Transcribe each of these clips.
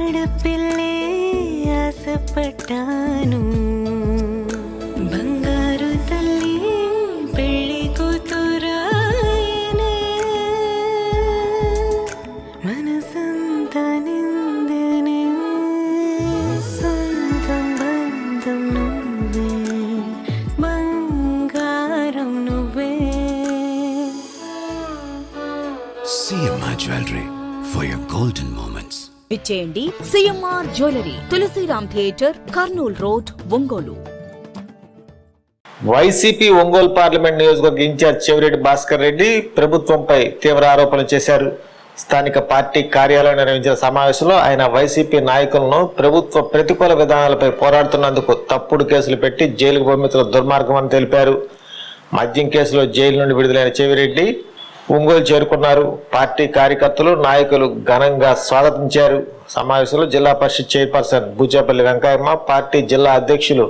ఆడపిల్లే ఆశపడ్డాను, బంగారు తల్లి పెళ్లి కూతురాయనే, మనసంతా నిందనే, సొంతం బంధం నువ్వే, బంగారం నువ్వే. CMR Jewelry for your golden moments. విచ్చేయండి CMR jewellery, Tulasiram theatre, Kurnool road, Ongole. YCP Ongole parliament నియోజకవర్గ ఇన్ఛార్జ్ చెవిరెడ్డి భాస్కర్ రెడ్డి ప్రభుత్వంపై తీవ్ర ఆరోపణలు చేశారు. స్థానిక పార్టీ కార్యాలయంలో నిర్వహించిన సమావేశంలో ఆయన వైసీపీ నాయకులను ప్రభుత్వ ప్రతికూల విధానాలపై పోరాడుతున్నందుకు తప్పుడు కేసులు పెట్టి జైలుకు పంపించడం దుర్మార్గం అని తెలిపారు. మద్యం కేసులో జైలు నుండి విడుదలైన చెవిరెడ్డి ఒంగోలు చేరుకున్నారు. పార్టీ కార్యకర్తలు, నాయకులు ఘనంగా స్వాగతించారు. సమావేశంలో జిల్లా పరిషత్ చైర్పర్సన్ బూచేపల్లి వెంకయ్యమ్మ, పార్టీ జిల్లా అధ్యక్షులు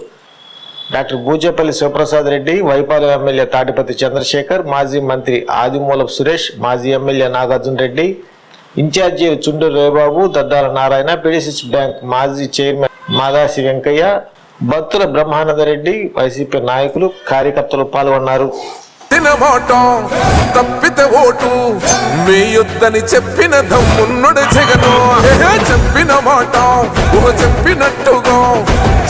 డాక్టర్ బూచేపల్లి శివప్రసాద్ రెడ్డి, వైపాలెం ఎమ్మెల్యే తాటిపత్తి చంద్రశేఖర్, మాజీ మంత్రి ఆదిమూలపు సురేష్, మాజీ ఎమ్మెల్యే నాగార్జున రెడ్డి, ఇన్ఛార్జీలు చుండూరు రవిబాబు, దద్దాల నారాయణ, పిడిసిసి బ్యాంక్ మాజీ చైర్మన్ మాదాసి వెంకయ్య, భక్తుల బ్రహ్మానందరెడ్డి, వైసీపీ నాయకులు, కార్యకర్తలు పాల్గొన్నారు. తప్పితే ఓటు వేయొద్దని చెప్పిన దమ్మున్నడు జగను, చెప్పిన మాట చెప్పినట్టుగా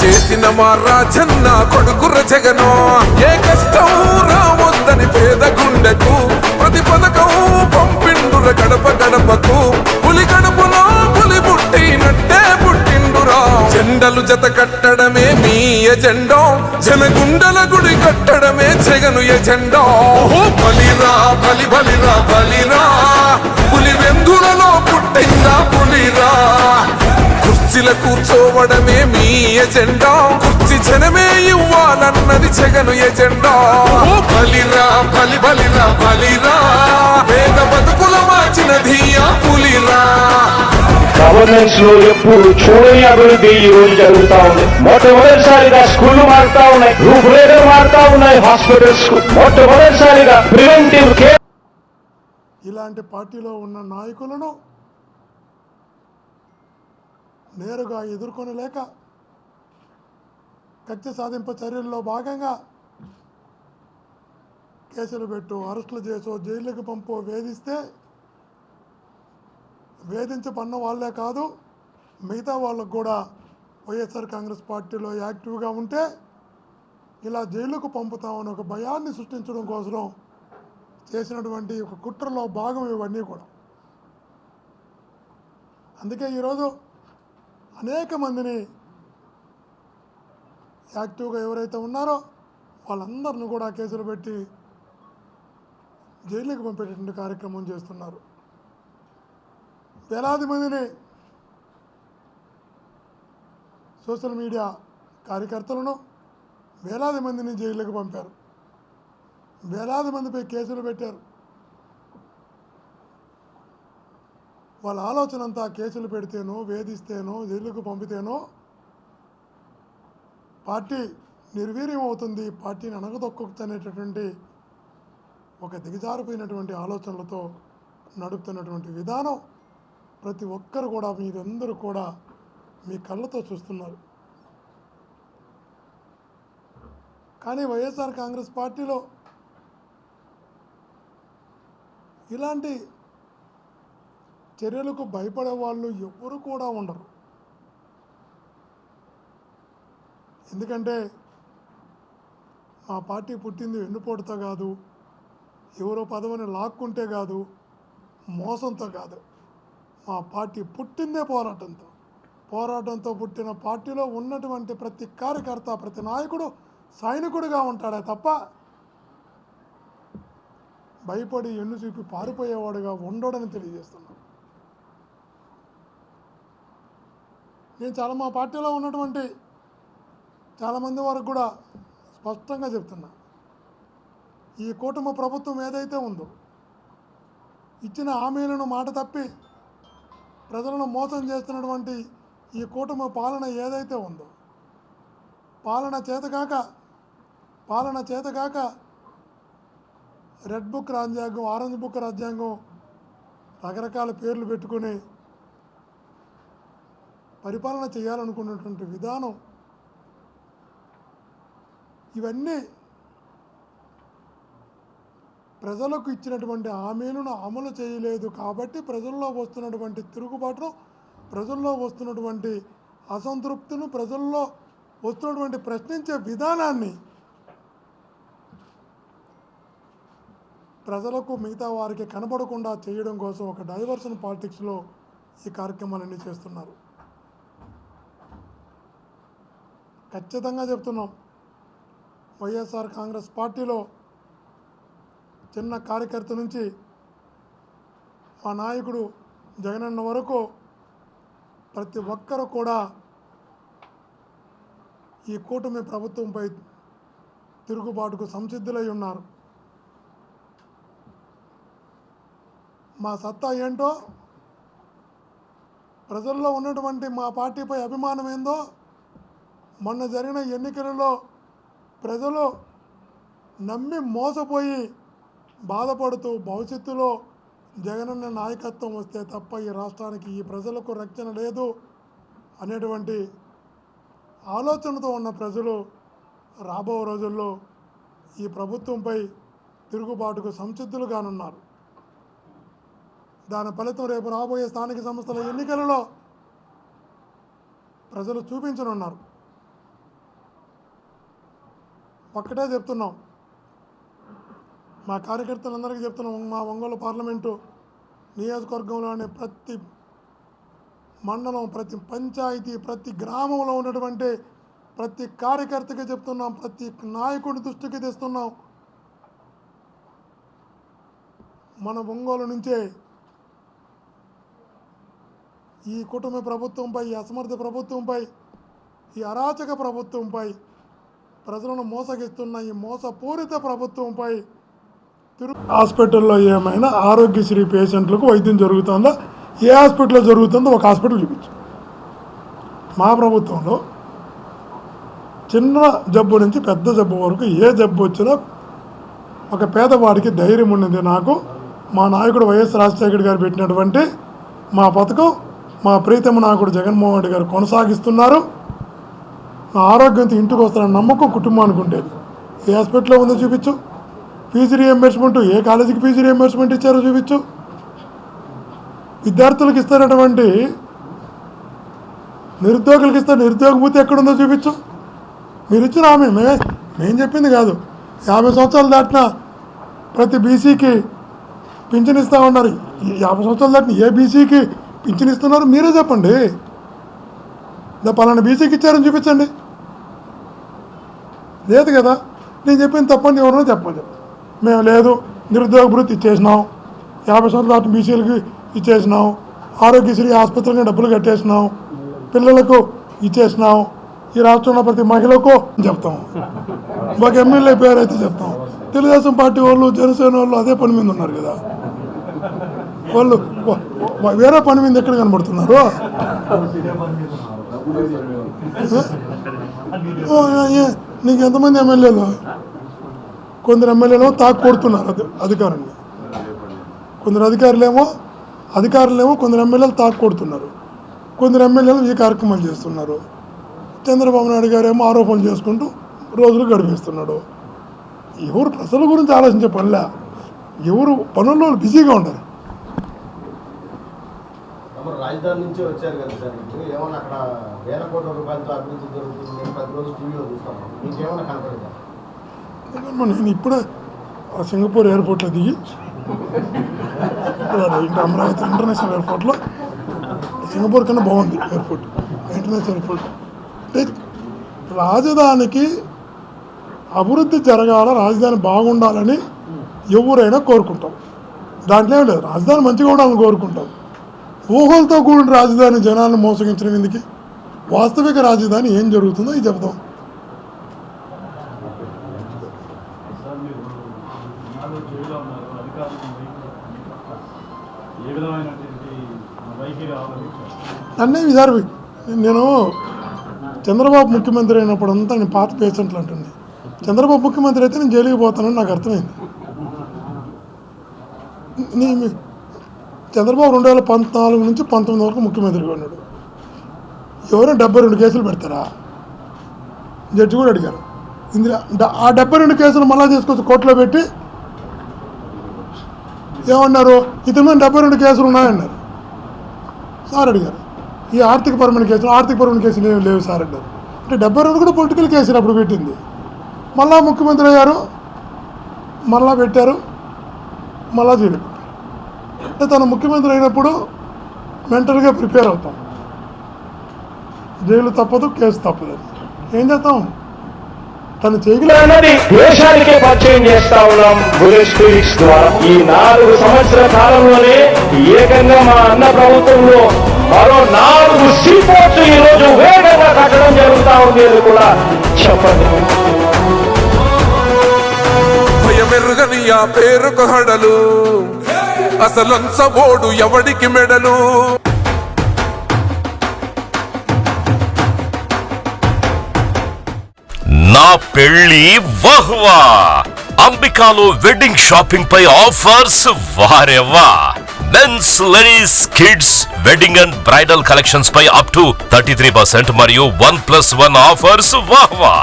చేసిన మా రాజన్న కొడుకుర జగను. ఏ కష్టం రావద్దని పేద గుండెకు ప్రతి పథకం పంపిండుర గడప గడపకు, పులి గడపలో పులి పుట్టినట్టే పుట్టిండురా. జెండలు జత కట్టడమే మీ ఎజెండా, జనగుండల గుడి కట్టడమే జగను ఎజెండా. బలిరా బలి బలిరా బలిరా, పులి వెందులలో పుట్టిందా పులిరా. కుర్చీల కూర్చోవడమే మీ ఎజెండా, కుర్చీ జనమే ఇవ్వాలన్నది జగను ఎజెండా. బలిరా బలి బలిరా బలిరా, పేద బతుకుల మార్చినది ఆ పులిరా. గవర్నెన్స్ లో ఎప్పుడు చూడని అభివృద్ధి ఈ రోజు జరుగుతా ఉంది. మొట్టమొదటిసారిగా స్కూళ్లు మారుతా ఉన్నాయి, రూపురేఖలు మారుతా ఉన్నాయి, హాస్పిటల్స్ మొట్టమొదటిసారిగా ప్రివెంటివ్ కేర్. ఇలాంటి పార్టీలో ఉన్న నాయకులను నేరుగా ఎదుర్కొనలేక కక్ష సాధింపు చర్యల్లో భాగంగా కేసులు పెట్టు, అరెస్టులు చేసో, జైలుకి పంపు, వేధించబడిన వాళ్ళే కాదు మిగతా వాళ్ళకు కూడా వైఎస్ఆర్ కాంగ్రెస్ పార్టీలో యాక్టివ్గా ఉంటే ఇలా జైలుకు పంపుతామని ఒక భయాన్ని సృష్టించడం కోసం చేసినటువంటి ఒక కుట్రలో భాగం ఇవన్నీ కూడా. అందుకే ఈరోజు అనేక మందిని యాక్టివ్గా ఎవరైతే ఉన్నారో వాళ్ళందరిని కూడా కేసులు పెట్టి జైలుకి పంపేటటువంటి కార్యక్రమం చేస్తున్నారు. వేలాది మందిని సోషల్ మీడియా కార్యకర్తలను వేలాది మందిని జైలుకి పంపారు, వేలాది మందిపై కేసులు పెట్టారు. వాళ్ళ ఆలోచన అంతా కేసులు పెడితేనో, వేధిస్తేనో, జైలుకు పంపితేనో పార్టీ నిర్వీర్యం అవుతుంది, పార్టీని అణగదొక్కచ్చు అనేటటువంటి ఒక దిగజారిపోయినటువంటి ఆలోచనలతో నడుపుతున్నటువంటి విధానం ప్రతి ఒక్కరు కూడా, మీరందరూ కూడా మీ కళ్ళతో చూస్తున్నారు. కానీ వైఎస్ఆర్ కాంగ్రెస్ పార్టీలో ఇలాంటి చర్యలకు భయపడే వాళ్ళు ఎవరు కూడా ఉండరు. ఎందుకంటే మా పార్టీ పుట్టింది వెన్నుపోటుతో కాదు, ఎవరో పదవిని లాక్కుంటే కాదు, మోసంతో కాదు. మా పార్టీ పుట్టిందే పోరాటంతో పుట్టిన పార్టీలో ఉన్నటువంటి ప్రతి కార్యకర్త, ప్రతి నాయకుడు సైనికుడిగా ఉంటాడే తప్ప భయపడి ఎన్ను చూపి పారిపోయేవాడుగా ఉండడని తెలియజేస్తున్నాను. నేను మా పార్టీలో ఉన్నటువంటి చాలామంది వరకు కూడా స్పష్టంగా చెప్తున్నా, ఈ కూటమి ప్రభుత్వం ఏదైతే ఉందో ఇచ్చిన హామీలను మాట తప్పి ప్రజలను మోసం చేస్తున్నటువంటి ఈ కూటమి పాలన ఏదైతే ఉందో, పాలన చేతకాక రెడ్ బుక్ రాజ్యాంగం, ఆరెంజ్ బుక్ రాజ్యాంగం రకరకాల పేర్లు పెట్టుకుని పరిపాలన చేయాలనుకున్నటువంటి విధానం ఇవన్నీ ప్రజలకు ఇచ్చినటువంటి హామీలను అమలు చేయలేదు కాబట్టి ప్రజల్లో వస్తున్నటువంటి తిరుగుబాటును, ప్రజల్లో వస్తున్నటువంటి అసంతృప్తిను, ప్రజల్లో వస్తున్నటువంటి ప్రశ్నించే విధానాన్ని ప్రజలకు మిగతా వారికి కనబడకుండా చేయడం కోసం ఒక డైవర్షన్ పాలిటిక్స్లో ఈ కార్యక్రమాలన్నీ చేస్తున్నారు. ఖచ్చితంగా చెప్తున్నాం, వైఎస్ఆర్ కాంగ్రెస్ పార్టీలో చిన్న కార్యకర్త నుంచి మా నాయకుడు జగనన్న వరకు ప్రతి ఒక్కరూ కూడా ఈ కూటమి ప్రభుత్వంపై తిరుగుబాటుకు సంసిద్ధులై ఉన్నారు. మా సత్తా ఏంటో, ప్రజల్లో ఉన్నటువంటి మా పార్టీపై అభిమానం ఏందో మొన్న జరిగిన ఎన్నికలలో ప్రజలు నమ్మి మోసపోయి బాధపడుతూ భవిష్యత్తులో జగనన్న నాయకత్వం వస్తే తప్ప ఈ రాష్ట్రానికి, ఈ ప్రజలకు రక్షణ లేదు అనేటువంటి ఆలోచనతో ఉన్న ప్రజలు రాబో రోజుల్లో ఈ ప్రభుత్వంపై తిరుగుబాటుకు సంసిద్ధులుగానున్నారు. దాని ఫలితం రేపు రాబోయే స్థానిక సంస్థల ఎన్నికలలో ప్రజలు చూపించనున్నారు. ఒక్కటే చెప్తున్నాం, మా కార్యకర్తలందరికీ చెప్తున్నాం, మా ఒంగోలు పార్లమెంటు నియోజకవర్గంలోని ప్రతి మండలం, ప్రతి పంచాయతీ, ప్రతి గ్రామంలో ఉన్నటువంటి ప్రతి కార్యకర్తకి చెప్తున్నాం, ప్రతి నాయకుడి దృష్టికి తెస్తున్నాం. మన ఒంగోలు నుంచే ఈ కుటుంబ ప్రభుత్వంపై, ఈ అసమర్థ ప్రభుత్వంపై, ఈ అరాచక ప్రభుత్వంపై, ప్రజలను మోసగిస్తున్న ఈ మోసపూరిత ప్రభుత్వంపై హాస్పిటల్లో ఏమైనా ఆరోగ్యశ్రీ పేషెంట్లకు వైద్యం జరుగుతుందా, ఏ హాస్పిటల్లో జరుగుతుందో ఒక హాస్పిటల్ చూపించు. మా ప్రభుత్వంలో చిన్న జబ్బు నుంచి పెద్ద జబ్బు వరకు ఏ జబ్బు వచ్చినా ఒక పేదవాడికి ధైర్యం ఉన్నది. నాకు మా నాయకుడు వైఎస్ రాజశేఖర్ గారు పెట్టినటువంటి మా పథకం మా ప్రీతమ నాయకుడు జగన్మోహన్ రెడ్డి గారు కొనసాగిస్తున్నారు. నా ఆరోగ్యంతో ఇంటికి వస్తారని నమ్మకం కుటుంబానికి ఉండేది. ఏ హాస్పిటల్లో ఉందో చూపించు. ఫీజు రియంబర్స్మెంట్ ఏ కాలేజీకి ఫీజు రియంబర్స్మెంట్ ఇచ్చారో చూపించు. విద్యార్థులకు ఇస్తున్నటువంటి నిరుద్యోగులకు ఇస్తే నిరుద్యోగ భూతి ఎక్కడుందో చూపించు. మీరు ఇచ్చిన హామీ మేము చెప్పింది కాదు. 50 సంవత్సరాలు దాటిన ప్రతి బీసీకి పింఛన్ ఇస్తూ ఉన్నారు. 50 సంవత్సరాలు దాటిన ఏ బీసీకి పింఛన్ ఇస్తున్నారు మీరే చెప్పండి. పలానా బీసీకి ఇచ్చారని చూపించండి. లేదు కదా, నేను చెప్పింది తప్పండి, ఎవరో చెప్పండి. మేము లేదు, నిరుద్యోగ భృతి ఇచ్చేసినాం, 50 సంవత్సరాలు దాటిన బీసీలకి ఇచ్చేసినాం, ఆరోగ్యశ్రీ ఆసుపత్రికి డబ్బులు కట్టేసినాం, పిల్లలకు ఇచ్చేసినాం, ఈ రాష్ట్రంలో ప్రతి మహిళకు చెప్తాం. ఒక ఎమ్మెల్యే పేరు అయితే చెప్తాం. తెలుగుదేశం పార్టీ వాళ్ళు, జనసేన వాళ్ళు అదే పని మీద ఉన్నారు కదా. వాళ్ళు వేరే పని మీద ఎక్కడ కనబడుతున్నారు? నీకు ఎంతమంది ఎమ్మెల్యేలు? కొందరు ఎమ్మెల్యేలు తాకు కొడుతున్నారు అధికారులు, కొందరు అధికారులేమో కొందరు ఎమ్మెల్యేలు తాకు కొడుతున్నారు, కొందరు ఎమ్మెల్యేలు ఈ కార్యక్రమాలు చేస్తున్నారు. చంద్రబాబు నాయుడు గారు ఏమో ఆరోపణలు చేసుకుంటూ రోజులు గడిపేస్తున్నాడు. ఎవరు ప్రజల గురించి ఆలోచించే పనిలే, ఎవరు పనుల్లో బిజీగా ఉంటారు. రాజధాని నుంచి వచ్చారు కదా సార్, ఇప్పుడు ఏమన్నా అక్కడ వేల కోట్ల రూపాయలతో అభివృద్ధి జరుగుతుంది, నేను ప్రతిరోజు టీవీలో చూస్తాను, మీకేమన్నా కనపడదా? నేను ఇప్పుడే సింగపూర్ ఎయిర్పోర్ట్లో దిగి అమరావతి ఇంటర్నేషనల్ ఎయిర్పోర్ట్లో, సింగపూర్ కన్నా బాగుంది ఎయిర్పోర్ట్, ఇంటర్నేషనల్ ఎయిర్పోర్ట్. అంటే రాజధానికి అభివృద్ధి జరగాల, రాజధాని బాగుండాలని ఎవరైనా కోరుకుంటాం. దాంట్లో ఏం లేదు, రాజధాని మంచిగా ఉండాలని కోరుకుంటాం. ఊహలతో కూడిన రాజధాని జనాలను మోసగించడం ఎందుకు? వాస్తవిక రాజధాని ఏం జరుగుతుందో ఇది చెప్తాం. అన్నీ విధారు. నేను చంద్రబాబు ముఖ్యమంత్రి అయినప్పుడు అంతా నేను పాత పేషెంట్లు అంటుంది. చంద్రబాబు ముఖ్యమంత్రి అయితే నేను జైలుకి పోతానని నాకు అర్థమైంది. చంద్రబాబు 2014 నుంచి 19 వరకు ముఖ్యమంత్రిగా ఉన్నాడు. ఎవరో 72 కేసులు పెడతారా? జడ్జి కూడా అడిగారు. ఇందులో ఆ 72 కేసులు మళ్ళా తీసుకొచ్చి కోర్టులో పెట్టి ఏమన్నారు, ఇతని మీద 72 కేసులు ఉన్నాయన్నారు. సార్ అడిగారు, ఈ ఆర్థికపరమైన కేసులు ఏమి లేవు సార్ అన్నారు. అంటే 72 కూడా పొలిటికల్ కేసులు అప్పుడు పెట్టింది. మళ్ళా ముఖ్యమంత్రి అయ్యారు, మళ్ళా పెట్టారు, మళ్ళా జైలు పెట్టారు. అంటే తను ముఖ్యమంత్రి అయినప్పుడు మెంటల్గా ప్రిపేర్ అవుతాం. జైలు తప్పదు, కేసు తప్పదు. ఏం చేస్తాం? తను అన్నది దేశానికే పరిచయం చేస్తా ఉన్నాం బుల్లెట్ స్పీడ్స్ ద్వారా. ఈ 4 సంవత్సరాల కాలంలోనే ఏకంగా మా అన్న ప్రభుత్వంలో మరో 4 సీపోర్ట్స్ ఈ రోజు వేగంగా కట్టడం జరుగుతా ఉంది అని కూడా చెప్పండి. భయమెరుగని ఆ పేరుకు హడలు, అసలంచబోడు ఎవడికి మెడలు. నా పెళ్లి వహ్వా. అంబికాలో వెడ్డింగ్ షాపింగ్ పై ఆఫర్స్ వారెవ్వా. Mens, ladies, kids wedding and bridal collections పై అప్ టు 33% మరియు 1+1 ఆఫర్స్ వాహ్వా.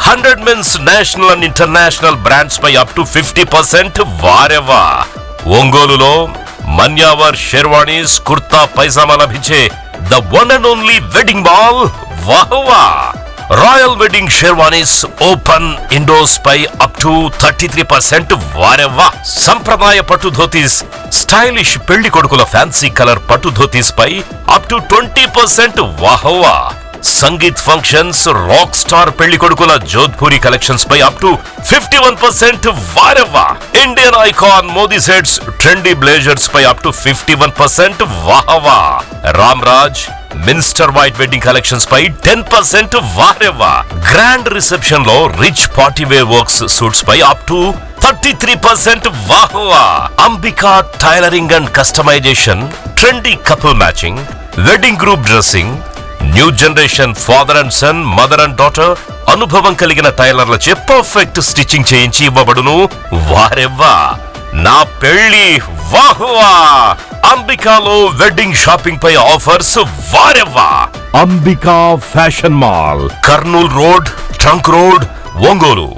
100 mens national and international brands పై అప్ టు 50% వారెవ్వా. ఒంగోలులో మన్యావర్ షెర్వాణీస్, కుర్తా పైజామా లభించే the one and only wedding mall వాహ్వా. Royal wedding sherwanis open indoors పై అప్ టు 33% వారెవ్వా. సంప్రదాయ పట్టు ధోతీస్, స్టైలిష్ పెళ్లి కొడుకుల ఫ్యాన్సీ కలర్ పట్టు ధోతీస్ పై అప్ టు 20% వాహ్వా. సంగీత్ ఫంక్షన్స్, రాక్ స్టార్ పెళ్లి కొడుకుల జోధ్పూరి కలెక్షన్స్ పై అప్ టు 51% వారెవ్వా. Indian icon Modi sets, trendy blazers పై అప్ టు 51% వాహ్వా. Ram Raj minister white wedding collections పై 10% వారెవ్వా. గ్రాండ్ రిసెప్షన్ లో rich party wear works suits పై అప్ టు 33% వాహ్వా. Ambika tailoring and customisation, trendy couple matching, wedding group dressing, new generation father and son, mother and daughter అనుభవం కలిగిన టైలర్లచే perfect stitching చేయించి ఇవ్వబడును వారెవ్వా. నా పెళ్లి వాహ్వా. అంబికాలో వెడ్డింగ్ షాపింగ్ పై ఆఫర్స్ వారెవ్వా. Ambika fashion mall, Kurnool road, trunk road, Ongole.